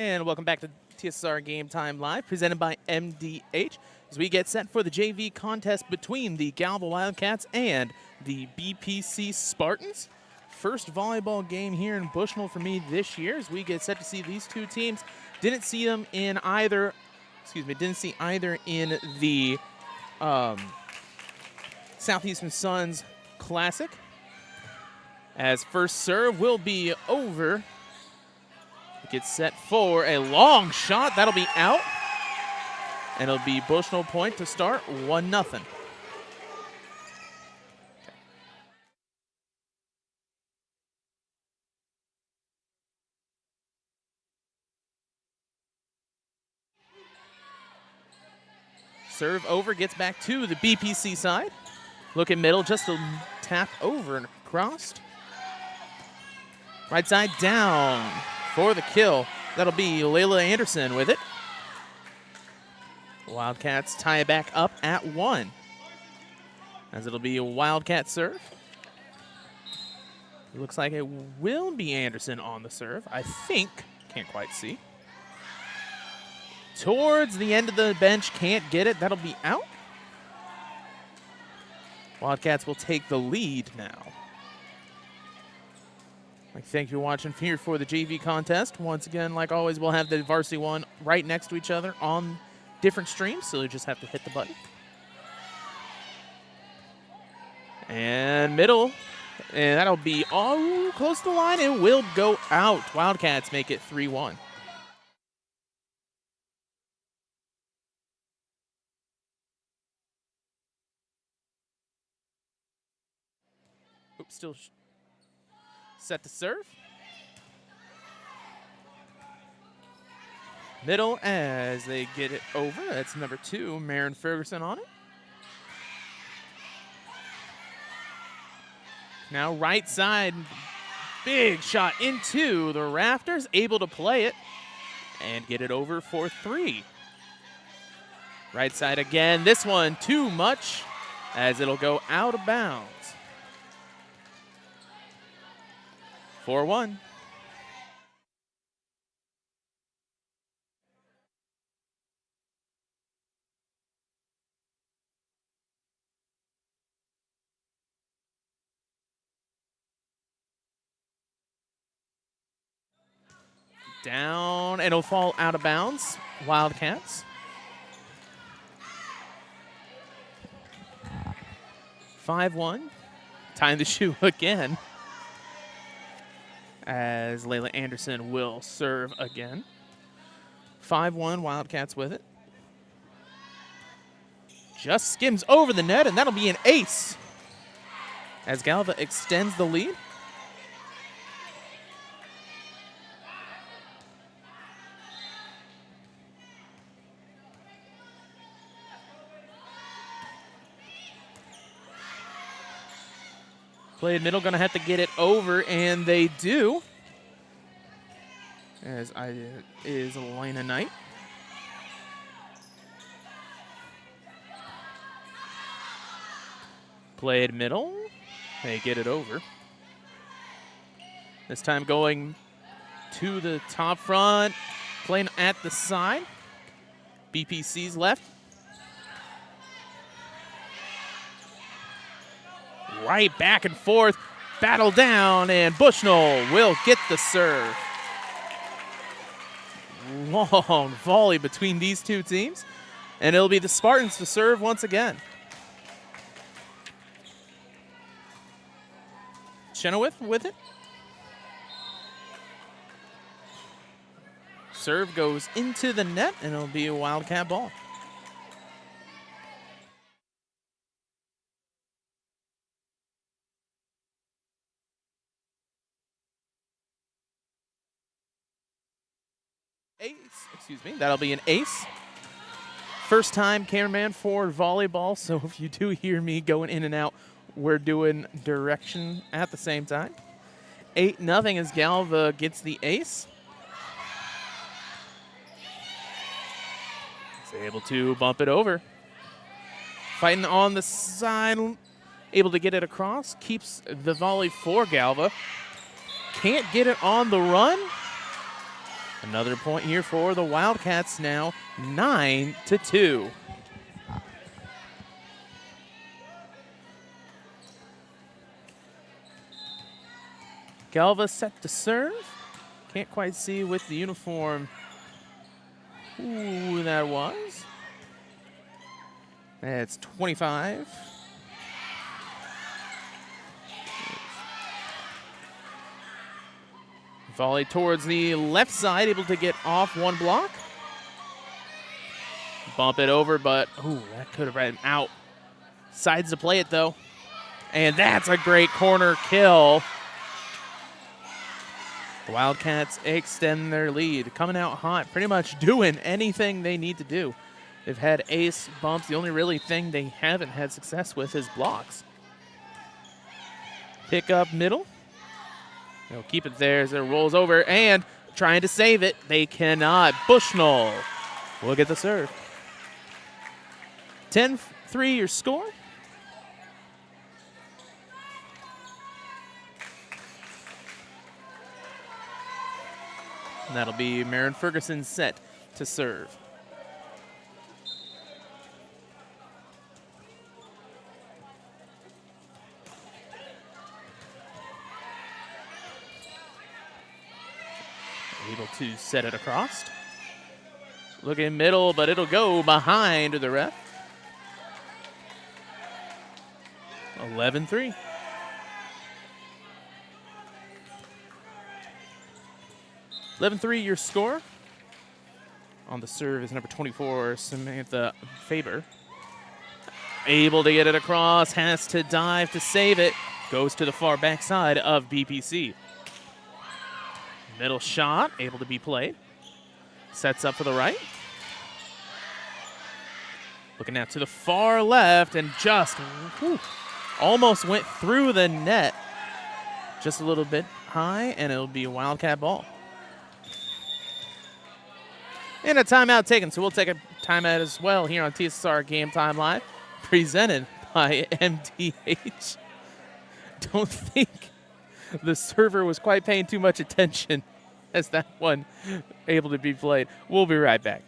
And welcome back to TSSR Game Time Live, presented by MDH, as we get set for the JV contest between the Galva Wildcats and the BPC Spartans. First volleyball game here in Bushnell for me this year, as we get set to see these two teams. Didn't see either in the Southeastern Suns Classic, as first serve will be over. Gets set for a long shot. That'll be out. And it'll be Bushnell point to start, 1-0. Serve over, gets back to the BPC side. Look at middle, just a tap over and across. Right side down for the kill. That'll be Layla Anderson with it. Wildcats tie it back up at 1. As it'll be a Wildcat serve. It looks like it will be Anderson on the serve, I think. Can't quite see. Towards the end of the bench, can't get it. That'll be out. Wildcats will take the lead now. Thank you for watching here for the JV contest. Once again, like always, we'll have the varsity one right next to each other on different streams, so you just have to hit the button. And middle, and that'll be all close to the line. It will go out. Wildcats make it 3-1. Oops, still set to serve. Middle as they get it over. That's number 2, Marin Ferguson on it. Now right side, big shot into the rafters, able to play it and get it over for 3. Right side again, this one too much as it'll go out of bounds. 4-1. Down, and it'll fall out of bounds. Wildcats. 5-1. Tying the shoe again, as Layla Anderson will serve again. 5-1, Wildcats with it. Just skims over the net, and that'll be an ace as Galva extends the lead. Played middle, gonna have to get it over, and they do. As is Elena Knight. Played middle, they get it over. This time going to the top front, playing at the side. BPC's left. Right back and forth, battle down, and Bushnell will get the serve. Long volley between these two teams, and it'll be the Spartans to serve once again. Chenoweth with it. Serve goes into the net, and it'll be a Wildcat ball. That'll be an ace. First time cameraman for volleyball, so if you do hear me going in and out, we're doing direction at the same time. 8-0 as Galva gets the ace. He's able to bump it over. Fighting on the side, able to get it across, keeps the volley for Galva. Can't get it on the run. Another point here for the Wildcats now, 9-2. Galva set to serve. Can't quite see with the uniform who that was. That's 25. Volley towards the left side, able to get off one block. Bump it over, but that could have been out. Decides to play it though. And that's a great corner kill. The Wildcats extend their lead, coming out hot, pretty much doing anything they need to do. They've had ace bumps. The only really thing they haven't had success with is blocks. Pick up middle. They'll keep it there as it rolls over, and trying to save it. They cannot. Bushnell will get the serve. 10-3 your score. And that'll be Marin Ferguson set to serve. Able to set it across. Looking middle, but it'll go behind the ref. 11-3. Your score. On the serve is number 24, Samantha Faber. Able to get it across, has to dive to save it. Goes to the far backside of BPC. Middle shot, able to be played. Sets up for the right. Looking out to the far left and just almost went through the net. Just a little bit high, and it'll be a Wildcat ball. And a timeout taken, so we'll take a timeout as well here on TSSR Game Time Live, presented by MDH. Don't think the server was quite paying too much attention as that one able to be played. We'll be right back.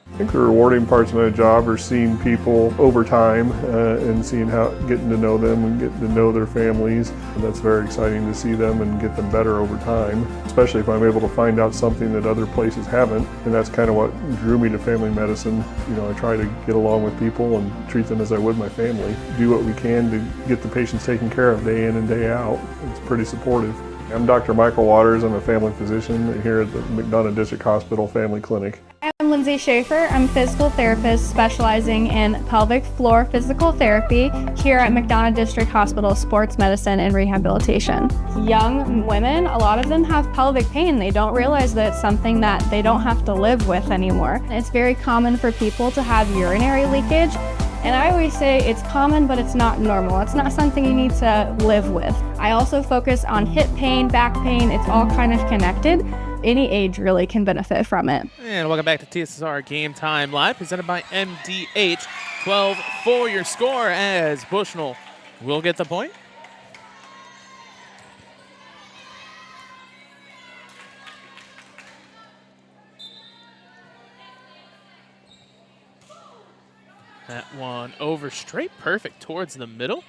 I think the rewarding parts of my job are seeing people over time and seeing getting to know them and getting to know their families. And that's very exciting to see them and get them better over time, especially if I'm able to find out something that other places haven't. And that's kind of what drew me to family medicine. You know, I try to get along with people and treat them as I would my family. Do what we can to get the patients taken care of day in and day out. It's pretty supportive. I'm Dr. Michael Waters. I'm a family physician here at the McDonough District Hospital Family Clinic. I'm Lindsay Schaefer. I'm a physical therapist specializing in pelvic floor physical therapy here at McDonough District Hospital Sports Medicine and Rehabilitation. Young women, a lot of them have pelvic pain. They don't realize that it's something that they don't have to live with anymore. It's very common for people to have urinary leakage. And I always say it's common, but it's not normal. It's not something you need to live with. I also focus on hip pain, back pain. It's all kind of connected. Any age really can benefit from it. And welcome back to TSSR Game Time Live, presented by MDH. 12-4 your score as Bushnell will get the point. That one over straight, perfect towards the middle.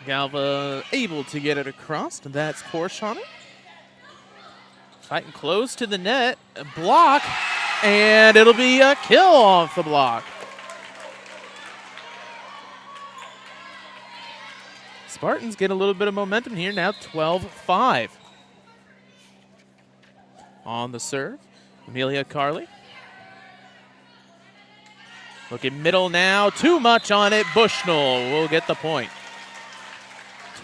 Galva able to get it across, and that's Porsche on it. Fighting close to the net, a block, and it'll be a kill off the block. Spartans get a little bit of momentum here now, 12-5. On the serve, Amelia Carley. Looking middle now, too much on it. Bushnell will get the point.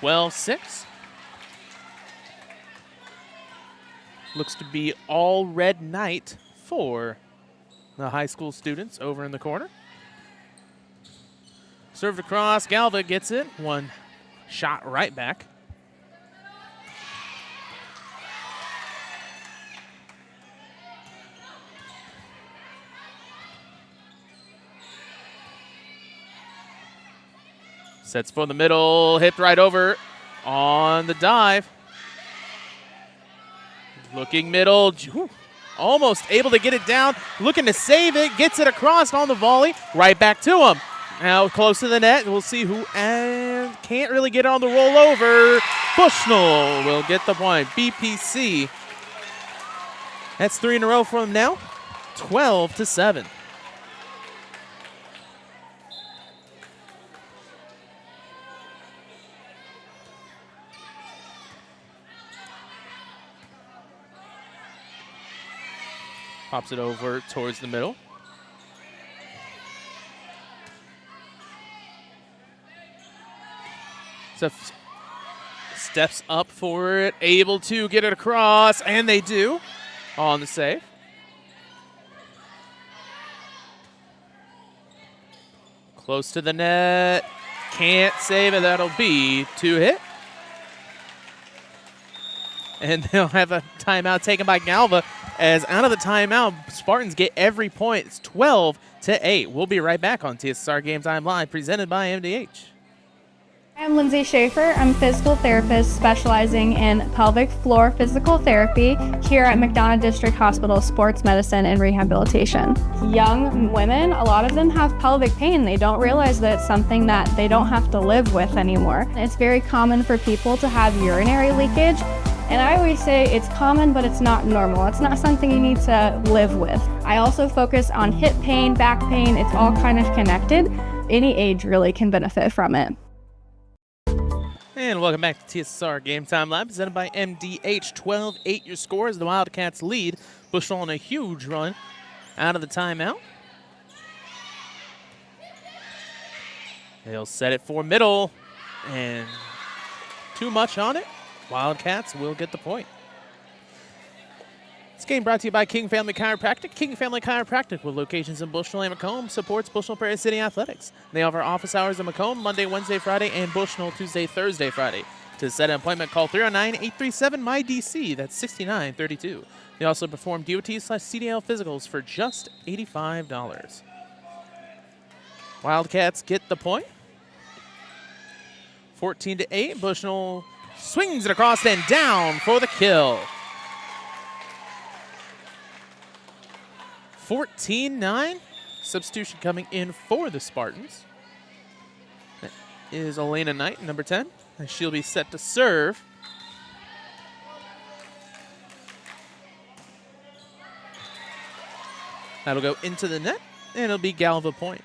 12-6. Looks to be all red night for the high school students over in the corner. Served across, Galva gets it. One shot right back. Sets for the middle, hipped right over on the dive. Looking middle, almost able to get it down, looking to save it, gets it across on the volley, right back to him. Now close to the net, we'll see who, and can't really get it on the rollover. Bushnell will get the point. BPC, that's 3 in a row for them now, 12-7. Pops it over towards the middle. Steps up for it, able to get it across, and they do on the save. Close to the net, can't save it, that'll be 2 hit. And they'll have a timeout taken by Galva, as out of the timeout, Spartans get every point. It's 12-8. We'll be right back on TSSR Game Time Live, presented by MDH. I'm Lindsay Schaefer. I'm a physical therapist specializing in pelvic floor physical therapy here at McDonough District Hospital Sports Medicine and Rehabilitation. Young women, a lot of them have pelvic pain. They don't realize that it's something that they don't have to live with anymore. It's very common for people to have urinary leakage. And I always say it's common, but it's not normal. It's not something you need to live with. I also focus on hip pain, back pain. It's all kind of connected. Any age really can benefit from it. And welcome back to TSSR Game Time Live, presented by MDH. 12-8 your score as the Wildcats lead. Bushnell on a huge run out of the timeout. They'll set it for middle, and too much on it. Wildcats will get the point. This game brought to you by King Family Chiropractic. King Family Chiropractic, with locations in Bushnell and Macomb, supports Bushnell-Prairie City athletics. They offer office hours in Macomb Monday, Wednesday, Friday, and Bushnell Tuesday, Thursday, Friday. To set an appointment, call 309-837-MY-DC. That's 6932. They also perform DOT/CDL physicals for just $85. Wildcats get the point. 14-8. Bushnell swings it across and down for the kill. 14-9. Substitution coming in for the Spartans. That is Elena Knight, number 10. And she'll be set to serve. That'll go into the net, and it'll be Galva point.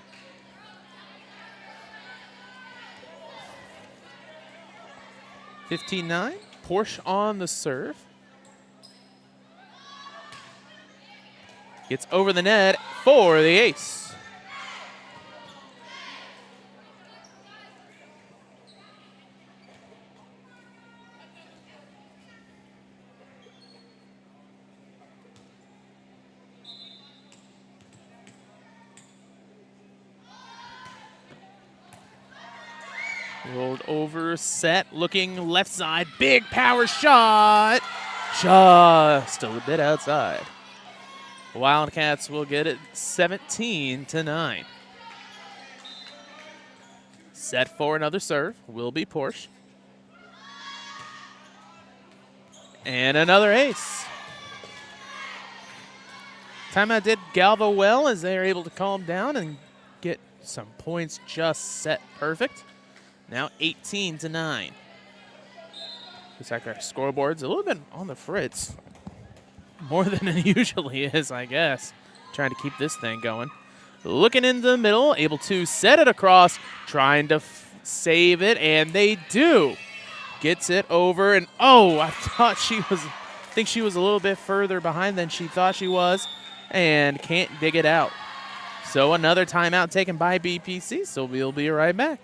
(15-9). Porsche on the serve. Gets over the net for the ace. Rolled over, set, looking left side, big power shot. Just a bit outside. Wildcats will get it 17-9. Set for another serve will be Porsche. And another ace. Timeout did Galva well, as they are able to calm down and get some points just set perfect. Now 18-9. Looks like our scoreboard's a little bit on the fritz. More than it usually is, I guess. Trying to keep this thing going. Looking in the middle, able to set it across, trying to save it, and they do. Gets it over, and oh, I think she was a little bit further behind than she thought she was, and can't dig it out. So another timeout taken by BPC, so we'll be right back.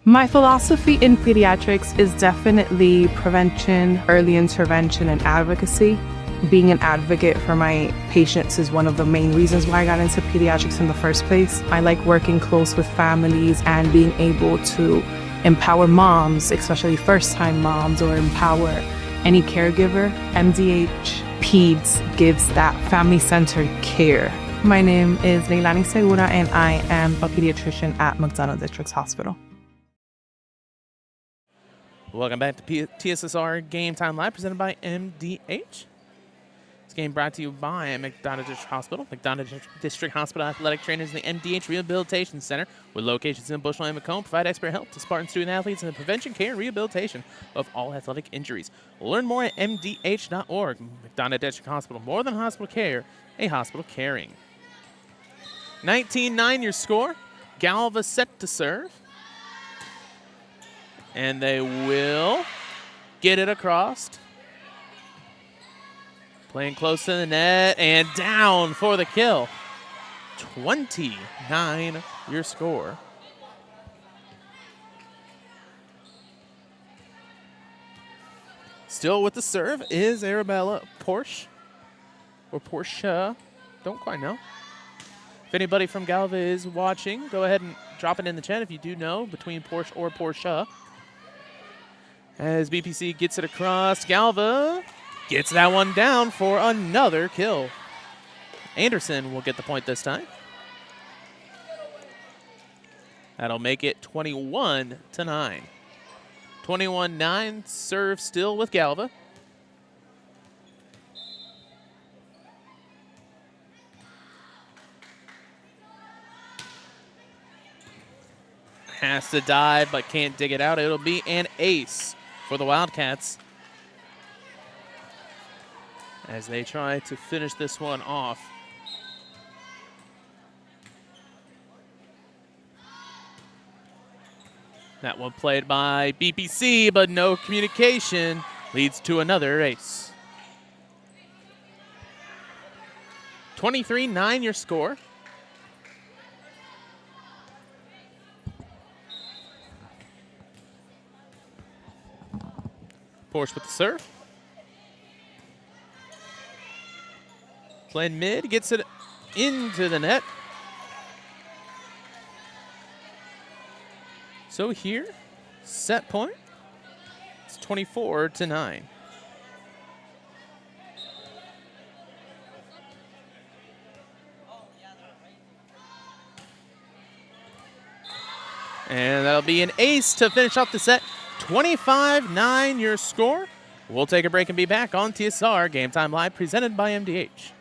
My philosophy in pediatrics is definitely prevention, early intervention, and advocacy. Being an advocate for my patients is one of the main reasons why I got into pediatrics in the first place. I like working close with families and being able to empower moms, especially first-time moms, or empower any caregiver. MDH Peds gives that family-centered care. My name is Leilani Segura, and I am a pediatrician at McDonough District Hospital. Welcome back to TSSR Game Time Live, presented by MDH. This game brought to you by McDonough District Hospital. McDonough District Hospital Athletic Trainers in the MDH Rehabilitation Center, with locations in Bushnell and Macomb, provide expert help to Spartan student athletes in the prevention, care, and rehabilitation of all athletic injuries. Learn more at mdh.org. McDonough District Hospital, more than hospital care, a hospital caring. 19-9 your score. Galva set to serve. And they will get it across. Playing close to the net and down for the kill. 29 your score. Still with the serve is Arabella Porsche. Or Porsche. Don't quite know. If anybody from Galva is watching, go ahead and drop it in the chat if you do know between Porsche or Porsche. As BPC gets it across, Galva gets that one down for another kill. Anderson will get the point this time. That'll make it 21-9. 21-9, serve still with Galva. Has to dive, but can't dig it out. It'll be an ace for the Wildcats as they try to finish this one off. That one played by BPC, but no communication, leads to another ace. 23-9 your score. Porsche with the serve. Playing mid, gets it into the net. So here, set point. It's 24-9. And that'll be an ace to finish off the set. 25-9 your score. We'll take a break and be back on TSSR Game Time Live, presented by MDH.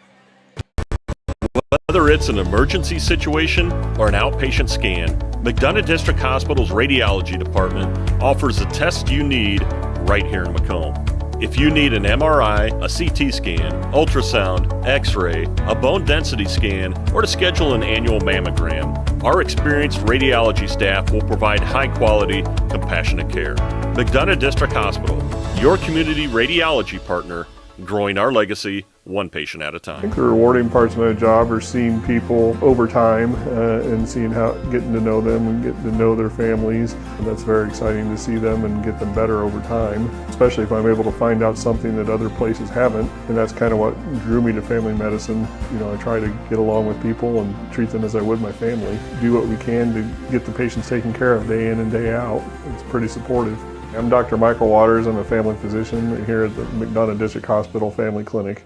Whether it's an emergency situation or an outpatient scan, McDonough District Hospital's radiology department offers the test you need right here in Macomb. If you need an MRI, a CT scan, ultrasound, x-ray, a bone density scan, or to schedule an annual mammogram, our experienced radiology staff will provide high-quality, compassionate care. McDonough District Hospital, your community radiology partner, growing our legacy one patient at a I time. think the rewarding parts of my job are seeing people over time and seeing how, getting to know them and getting to know their families. And that's very exciting to see them and get them better over time, especially if I'm able to find out something that other places haven't. And that's kind of what drew me to family medicine. You know, I try to get along with people and treat them as I would my family. Do what we can to get the patients taken care of day in and day out. It's pretty supportive. I'm Dr. Michael Waters. I'm a family physician here at the McDonough District Hospital Family Clinic.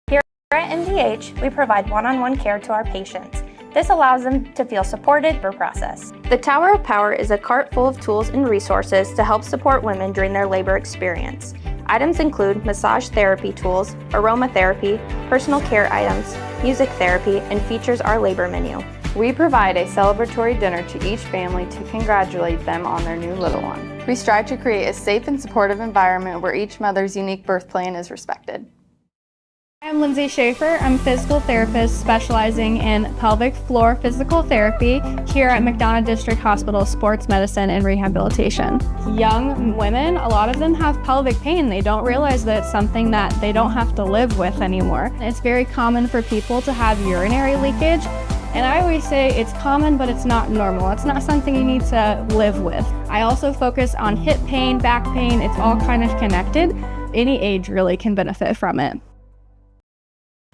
Here at MDH, we provide one-on-one care to our patients. This allows them to feel supported through process. The Tower of Power is a cart full of tools and resources to help support women during their labor experience. Items include massage therapy tools, aromatherapy, personal care items, music therapy, and features our labor menu. We provide a celebratory dinner to each family to congratulate them on their new little one. We strive to create a safe and supportive environment where each mother's unique birth plan is respected. I'm Lindsay Schaefer. I'm a physical therapist specializing in pelvic floor physical therapy here at McDonough District Hospital Sports Medicine and Rehabilitation. Young women, a lot of them have pelvic pain. They don't realize that it's something that they don't have to live with anymore. It's very common for people to have urinary leakage. And I always say it's common, but it's not normal. It's not something you need to live with. I also focus on hip pain, back pain. It's all kind of connected. Any age really can benefit from it.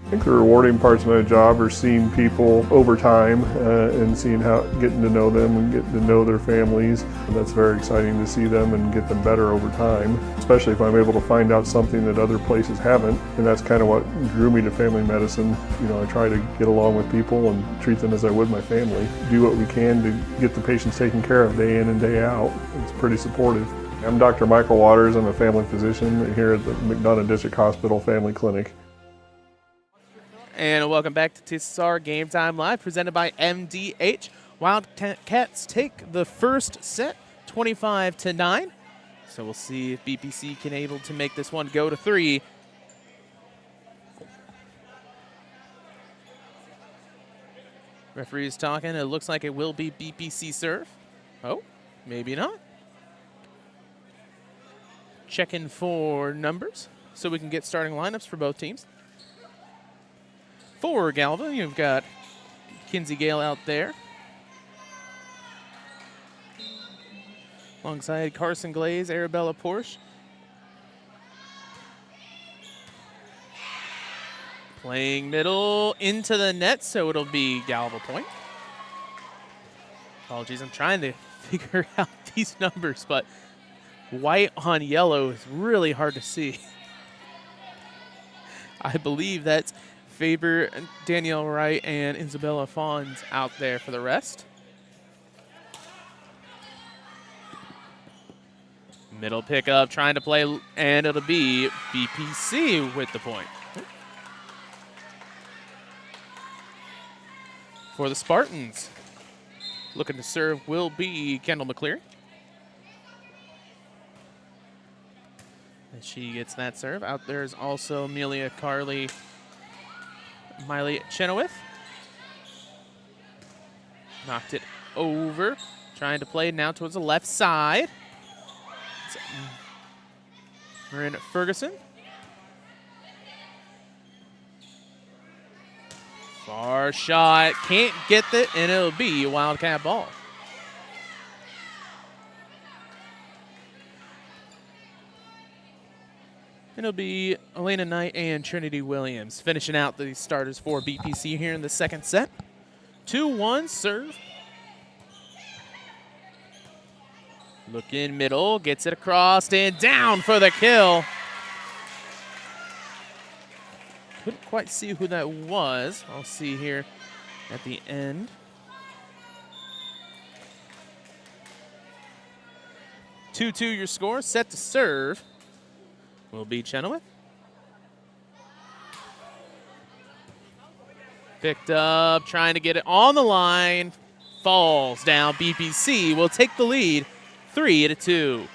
I think the rewarding parts of my job are seeing people over time and seeing how, getting to know them and getting to know their families. And that's very exciting to see them and get them better over time, especially if I'm able to find out something that other places haven't. And that's kind of what drew me to family medicine. You know, I try to get along with people and treat them as I would my family. Do what we can to get the patients taken care of day in and day out. It's pretty supportive. I'm Dr. Michael Waters. I'm a family physician here at the McDonough District Hospital Family Clinic. And welcome back to TSSR Game Time Live, presented by MDH. Wildcats take the first set, 25-9. So we'll see if BPC can able to make this one go to 3. Referee's talking. It looks like it will be BPC serve. Oh, maybe not. Checking for numbers so we can get starting lineups for both teams. For Galva, you've got Kinsey Gale out there, alongside Carson Glaze, Arabella Porsche. Playing middle into the net, so it'll be Galva point. Apologies, I'm trying to figure out these numbers, but white on yellow is really hard to see. I believe that's Faber, Danielle Wright, and Isabella Fons out there for the rest. Middle pickup, trying to play, and it'll be BPC with the point. For the Spartans, looking to serve will be Kendall McCleary. And she gets that serve. Out there is also Amelia Carly, Miley Chenoweth. Knocked it over. Trying to play now towards the left side. It's Marin Ferguson. Far shot. Can't get it, and it'll be a Wildcat ball. It'll be Elena Knight and Trinity Williams finishing out the starters for BPC here in the second set. 2-1 serve. Look in middle, gets it across and down for the kill. Couldn't quite see who that was. I'll see here at the end. Two your score, set to serve will be Chenoweth. Picked up, trying to get it on the line. Falls down. BPC will take the lead, 3-2.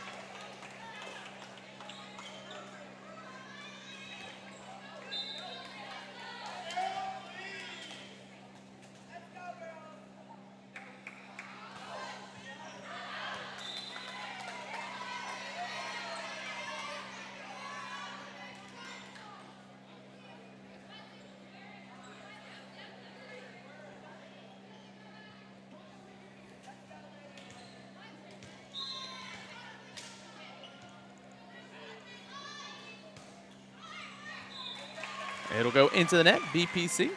It'll go into the net, BPC.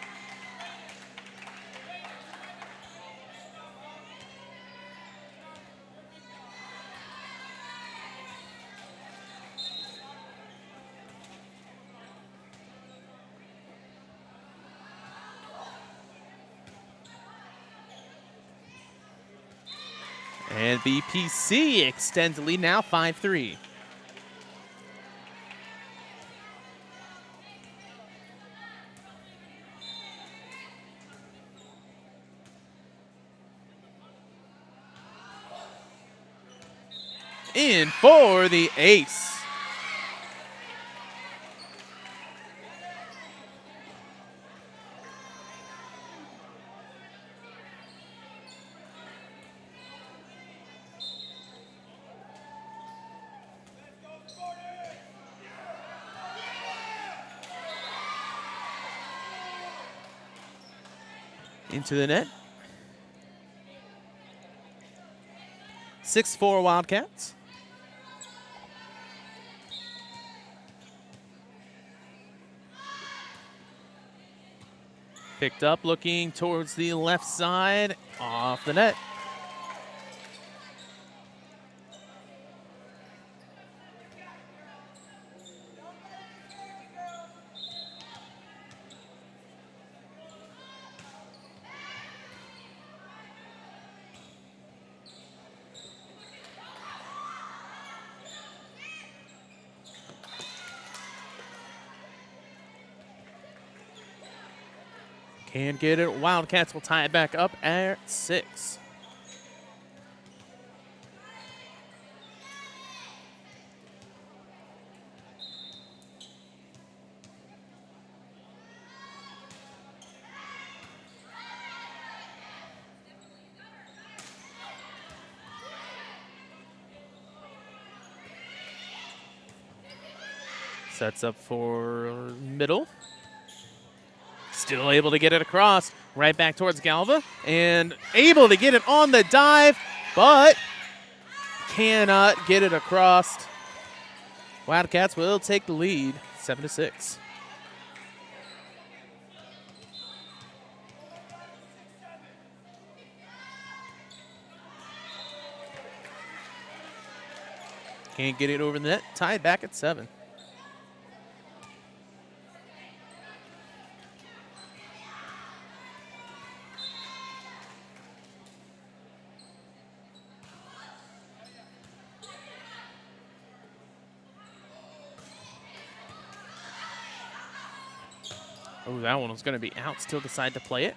And BPC extends the lead now, 5-3. In for the ace. Into the net. 6-4 Wildcats. Picked up, looking towards the left side, off the net. Can't get it. Wildcats will tie it back up at 6. Sets up for middle. Still able to get it across. Right back towards Galva. And able to get it on the dive, but cannot get it across. Wildcats will take the lead, 7-6. Can't get it over the net. Tied back at 7. Oh, that one was going to be out. Still decide to play it.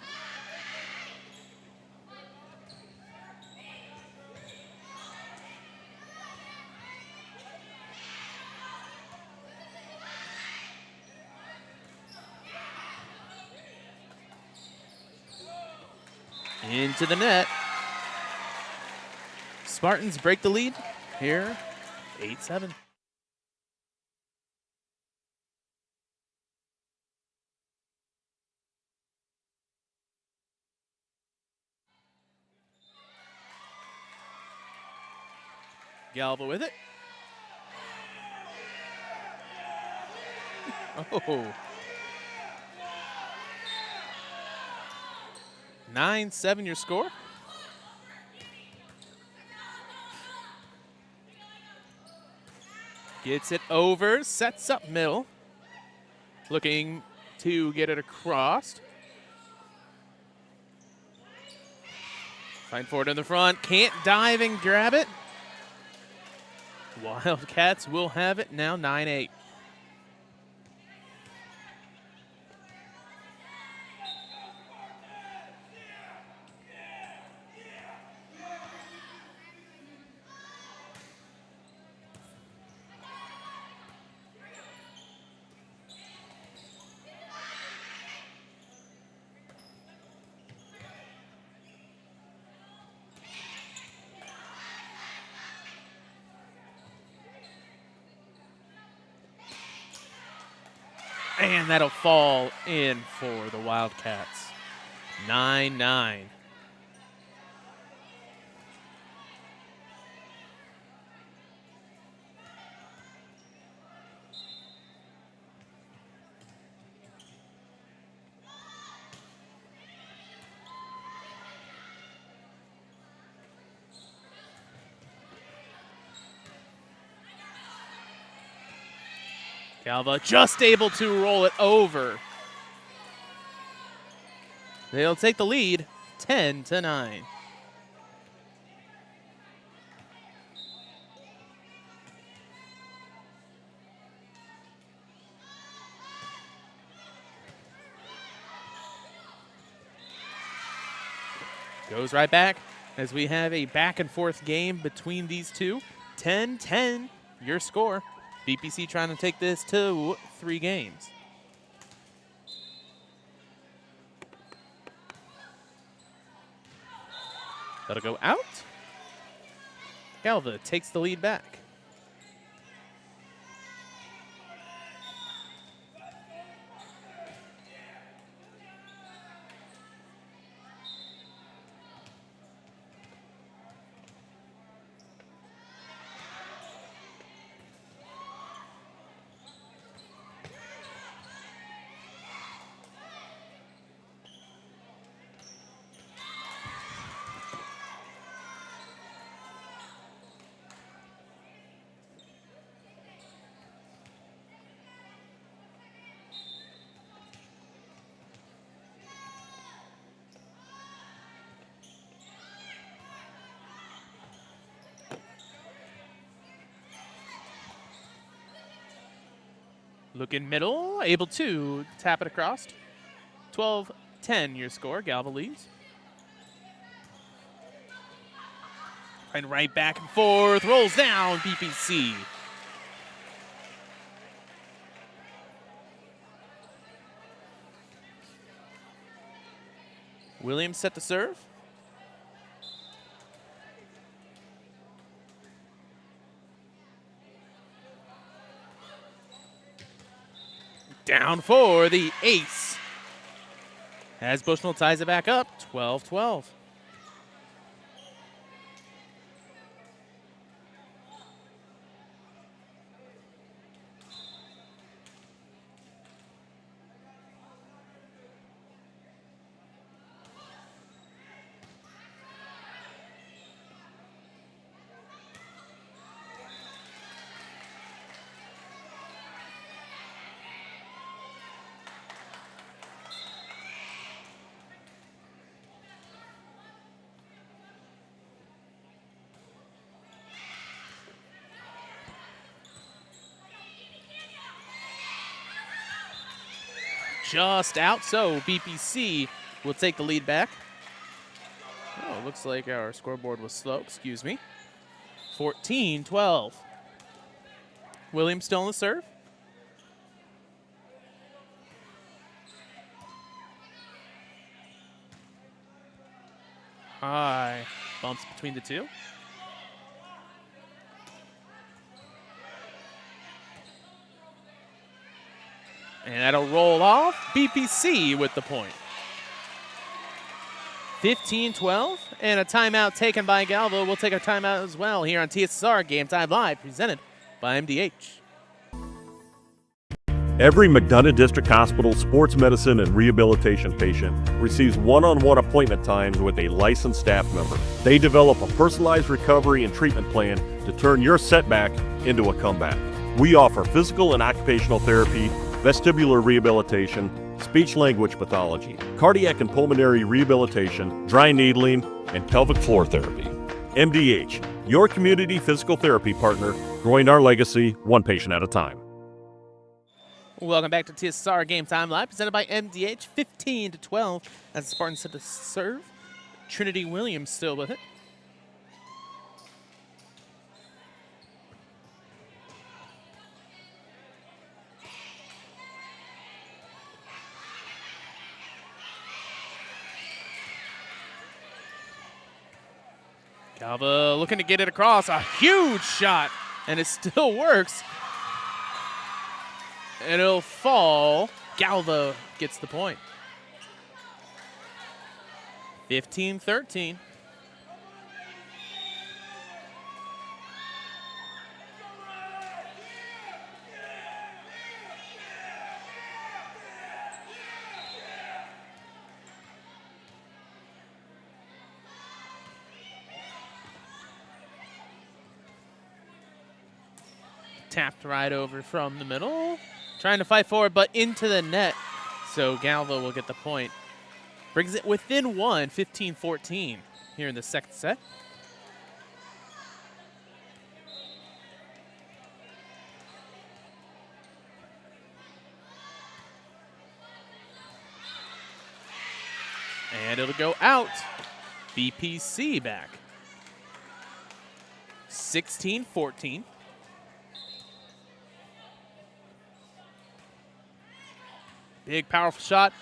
Into the net. Spartans break the lead here, 8-7. Galva with it. Oh. 9-7 your score. Gets it over, sets up middle. Looking to get it across. Find forward in the front, can't dive and grab it. Wildcats will have it now, 9-8. And that'll fall in for the Wildcats. 9-9. Galva just able to roll it over. They'll take the lead, 10-9. Goes right back as we have a back and forth game between these two. 10-10, your score. BPC trying to take this to 3 games. That'll go out. Galva takes the lead back. Looking middle, able to tap it across. 12 15-10 your score. Galva leads. And right back and forth, rolls down BPC. Williams set to serve. Down for the ace. As Bushnell ties it back up, 12-12. Just out, so BPC will take the lead back. Oh, it looks like our scoreboard was slow, excuse me. 14-12. Williams still on the serve. High bumps between the two. And that'll roll off. BPC with the point. 15-12, and a timeout taken by Galva. We'll take a timeout as well here on TSSR Game Time Live, presented by MDH. Every McDonough District Hospital sports medicine and rehabilitation patient receives one-on-one appointment times with a licensed staff member. They develop a personalized recovery and treatment plan to turn your setback into a comeback. We offer physical and occupational therapy, vestibular rehabilitation, speech-language pathology, cardiac and pulmonary rehabilitation, dry needling, and pelvic floor therapy. MDH, your community physical therapy partner, growing our legacy one patient at a time. Welcome back to TSSR Game Time Live, presented by MDH, 15-12 as the Spartans set to serve. Trinity Williams still with it. Galva looking to get it across. A huge shot, and it still works. And it'll fall. Galva gets the point. 15-13. Tapped right over from the middle. Trying to fight forward, but into the net. So Galva will get the point. Brings it within one, 15-14 here in the second set. And it'll go out. BPC back. 16-14. Big, powerful shot.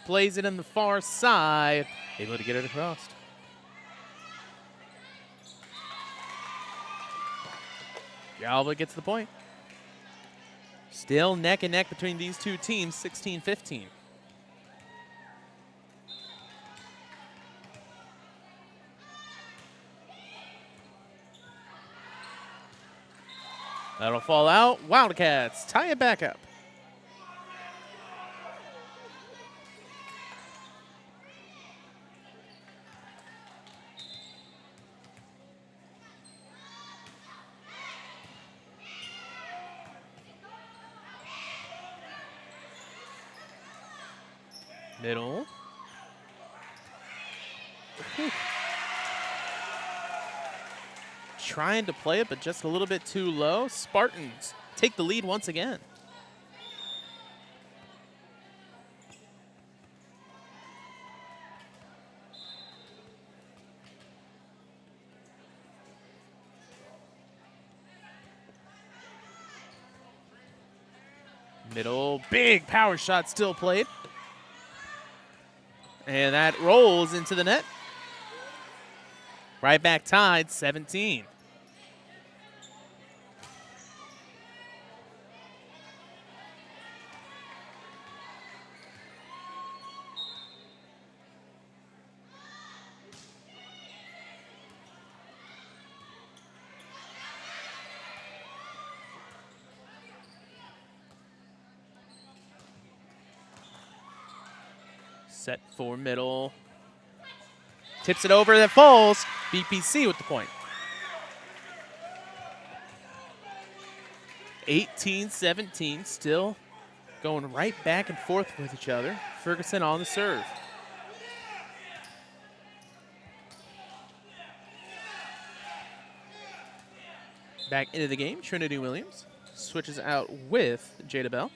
Plays it in the far side. Able to get it across. Galva gets the point. Still neck and neck between these two teams, 16-15. That'll fall out. Wildcats tie it back up. Middle. Trying to play it, but just a little bit too low. Spartans take the lead once again. Middle, big power shot still played. And that rolls into the net. Right back tied, 17. Set for middle. Tips it over, that falls. BPC with the point. 18-17, still going right back and forth with each other. Ferguson on the serve. Back into the game, Trinity Williams switches out with Jada Bell.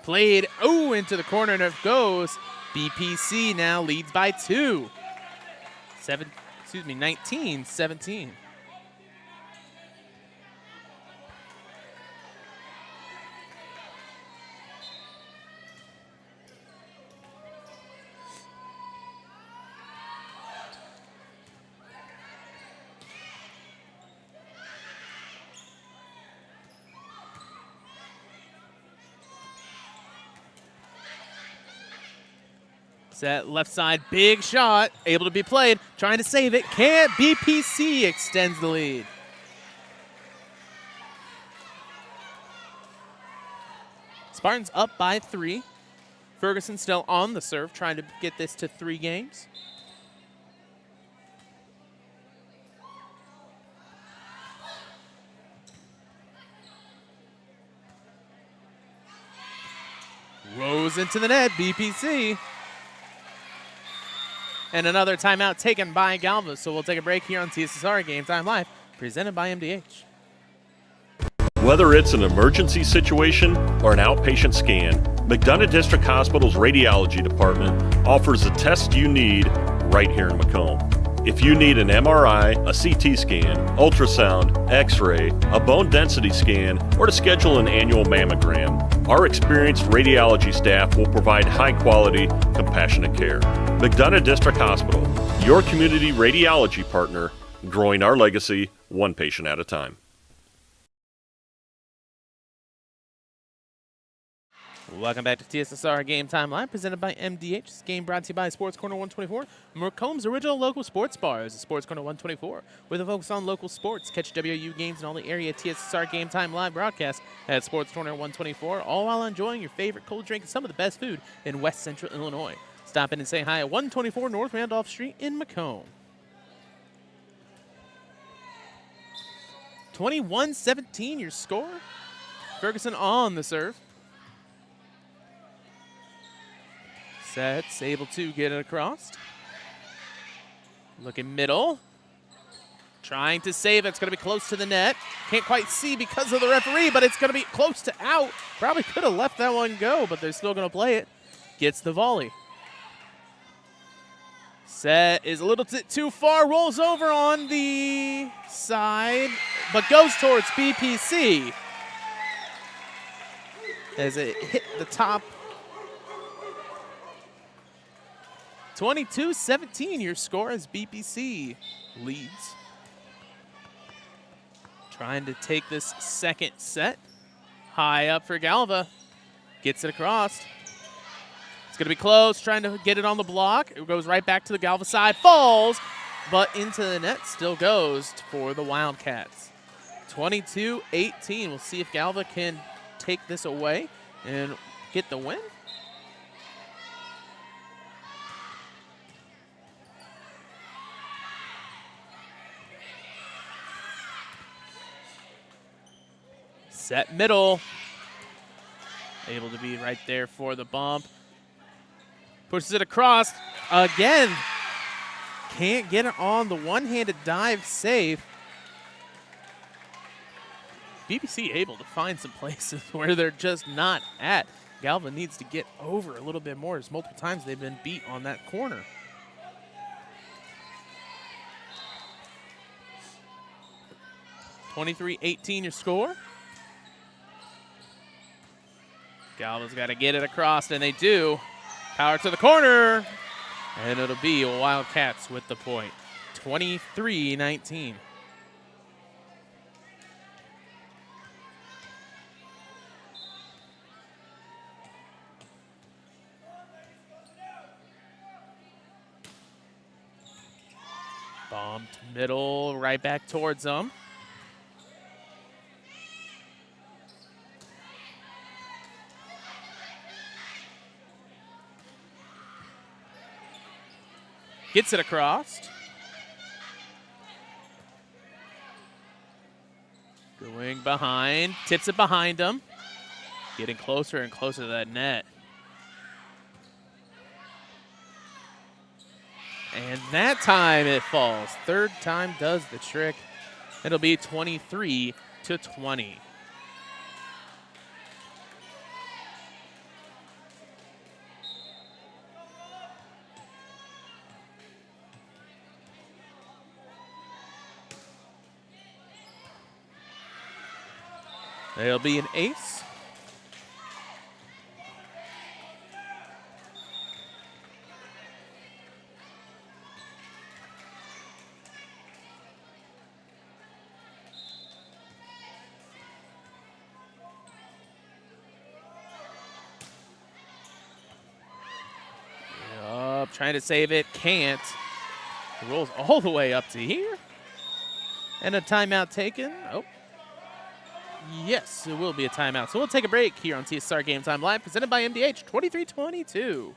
Played, into the corner, and it goes. BPC now leads by 2. 19-17. Set left side, big shot, able to be played, trying to save it, can't. BPC extends the lead. Spartans up by 3. Ferguson still on the serve, trying to get this to 3 games. Rose into the net, BPC. And another timeout taken by Galva. So we'll take a break here on TSSR Game Time Live, presented by MDH. Whether it's an emergency situation or an outpatient scan, McDonough District Hospital's radiology department offers the test you need right here in Macomb. If you need an MRI, a CT scan, ultrasound, X-ray, a bone density scan, or to schedule an annual mammogram, our experienced radiology staff will provide high-quality, compassionate care. McDonough District Hospital, your community radiology partner, growing our legacy one patient at a time. Welcome back to TSSR Game Time Live, presented by MDH. This game brought to you by Sports Corner 124, Macomb's original local sports bar is Sports Corner 124, with a focus on local sports. Catch WU games and all the area TSSR Game Time Live broadcasts at Sports Corner 124, all while enjoying your favorite cold drink and some of the best food in West Central Illinois. Stop in and say hi at 124 North Randolph Street in Macomb. 21-17 your score. Ferguson on the serve. Sets, able to get it across. Looking middle. Trying to save it. It's going to be close to the net. Can't quite see because of the referee, but it's going to be close to out. Probably could have left that one go, but they're still going to play it. Gets the volley. Set is a little bit too far. Rolls over on the side, but goes towards BPC. As it hit the top. 22-17 your score as BPC leads. Trying to take this second set. High up for Galva. Gets it across. It's going to be close, trying to get it on the block. It goes right back to the Galva side. Falls, but into the net still goes for the Wildcats. 22-18. We'll see if Galva can take this away and get the win. Set middle. Able to be right there for the bump. Pushes it across again. Can't get it on the one-handed dive save. BBC able to find some places where they're just not at. Galva needs to get over a little bit more. There's multiple times they've been beat on that corner. (23-18) your score. Galva's got to get it across, and they do. Power to the corner, and it'll be Wildcats with the point. 23-19. Bumped middle, right back towards them. Gets it across. Going behind, tips it behind him. Getting closer and closer to that net. And that time it falls. Third time does the trick. It'll be 23-20. It'll be an ace. Yup, trying to save it, can't. It rolls all the way up to here. And a timeout taken. Oh. Yes, it will be a timeout. So we'll take a break here on TSSR Game Time Live, presented by MDH, 23-22.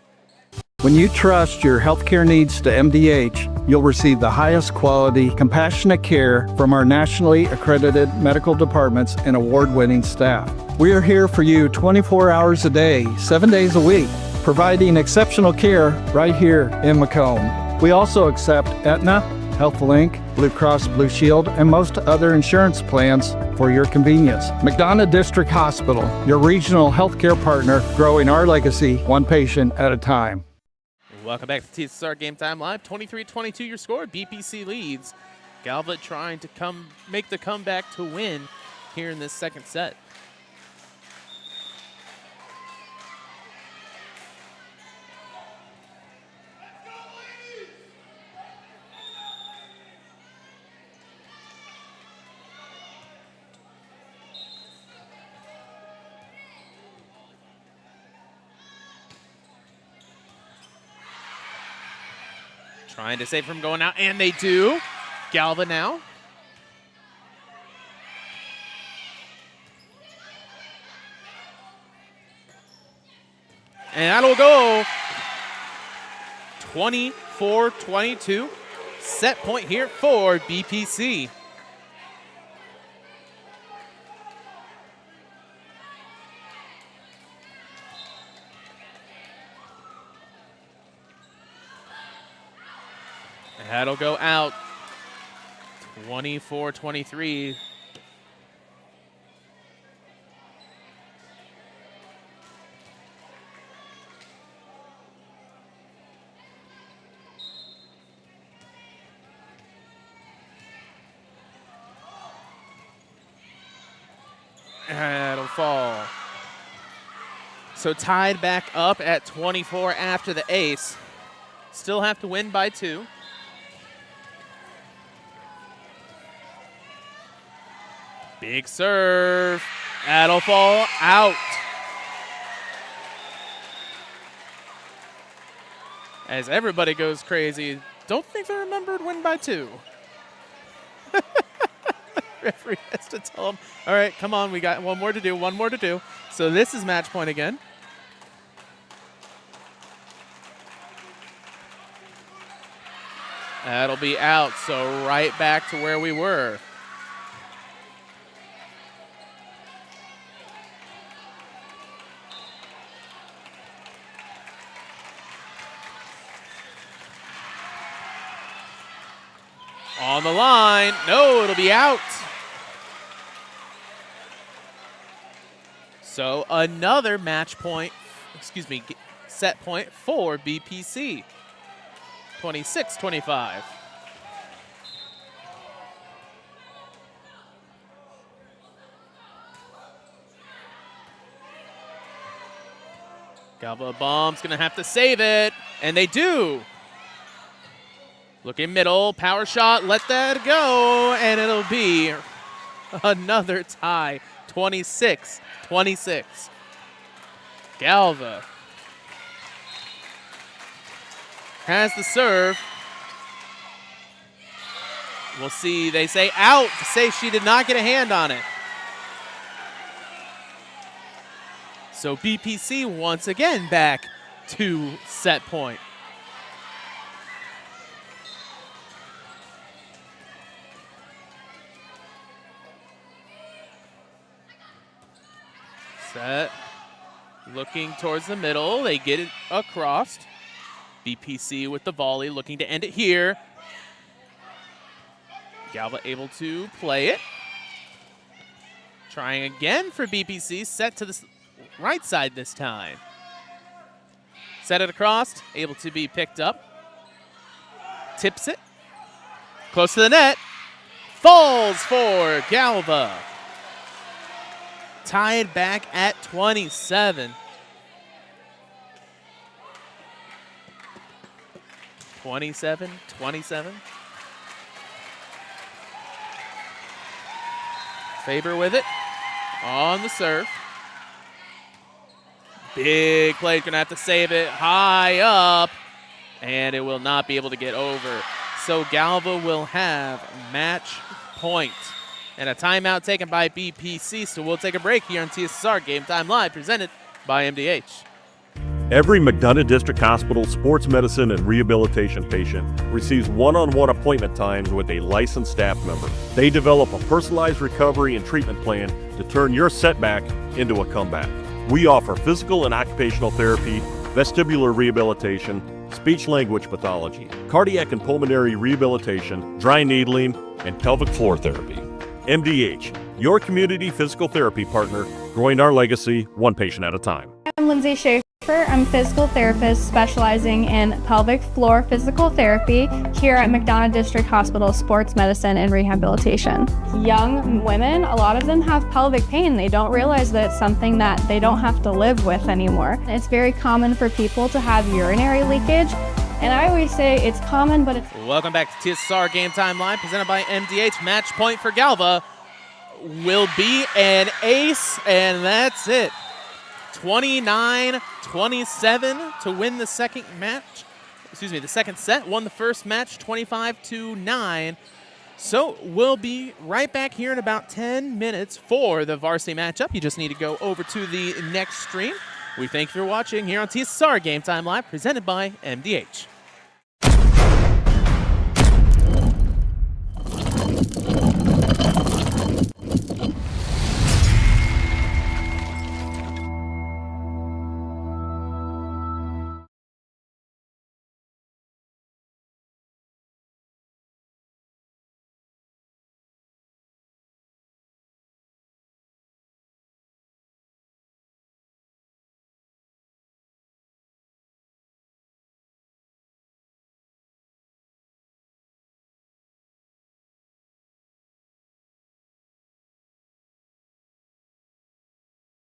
When you trust your healthcare needs to MDH, you'll receive the highest quality, compassionate care from our nationally accredited medical departments and award-winning staff. We are here for you 24 hours a day, 7 days a week, providing exceptional care right here in Macomb. We also accept Aetna, HealthLink, Blue Cross Blue Shield, and most other insurance plans for your convenience. McDonough District Hospital, your regional healthcare partner, growing our legacy one patient at a time. Welcome back to TSSR Game Time Live. 23-22 your score. BPC leads. Galva trying to make the comeback to win here in this second set. Trying to save from going out, and they do. Galva now. And that'll go 24-22. Set point here for BPC. That'll go out 24-23. That'll fall. So tied back up at 24 after the ace. Still have to win by 2. Big serve. That'll fall out. As everybody goes crazy. Don't think they remembered win by 2. Referee has to tell them, all right, come on, we got one more to do. So this is match point again. That'll be out, so right back to where we were. On the line. No, it'll be out. So another match point, set point for BPC. 26-25. Galva bomb's going to have to save it, and they do. Looking middle, power shot, let that go, and it'll be another tie, 26-26. Galva has the serve. We'll see, they say out to say she did not get a hand on it. So BPC once again back to set point. Set, looking towards the middle, they get it across. BPC with the volley, looking to end it here. Galva able to play it. Trying again for BPC, set to the right side this time. Set it across, able to be picked up. Tips it, close to the net. Falls for Galva. Tied back at 27. 27-27. Faber with it on the serve. Big play, gonna have to save it high up, and it will not be able to get over. So Galva will have match point. And a timeout taken by BPC, so we'll take a break here on TSSR Game Time Live, presented by MDH. Every McDonough District Hospital sports medicine and rehabilitation patient receives one-on-one appointment times with a licensed staff member. They develop a personalized recovery and treatment plan to turn your setback into a comeback. We offer physical and occupational therapy, vestibular rehabilitation, speech-language pathology, cardiac and pulmonary rehabilitation, dry needling, and pelvic floor therapy. MDH, your community physical therapy partner, growing our legacy one patient at a time. I'm Lindsay Schaefer. I'm a physical therapist specializing in pelvic floor physical therapy here at McDonough District Hospital Sports Medicine and Rehabilitation. Young women, a lot of them have pelvic pain. They don't realize that it's something that they don't have to live with anymore. It's very common for people to have urinary leakage. And I always say it's common, but it's... Welcome back to TSSR Game Time Live, presented by MDH. Match point for Galva will be an ace, and that's it. 29-27 to win the second match. Excuse me, the second set. Won the first match 25-9. So we'll be right back here in about 10 minutes for the varsity matchup. You just need to go over to the next stream. We thank you for watching here on TSSR Game Time Live, presented by MDH.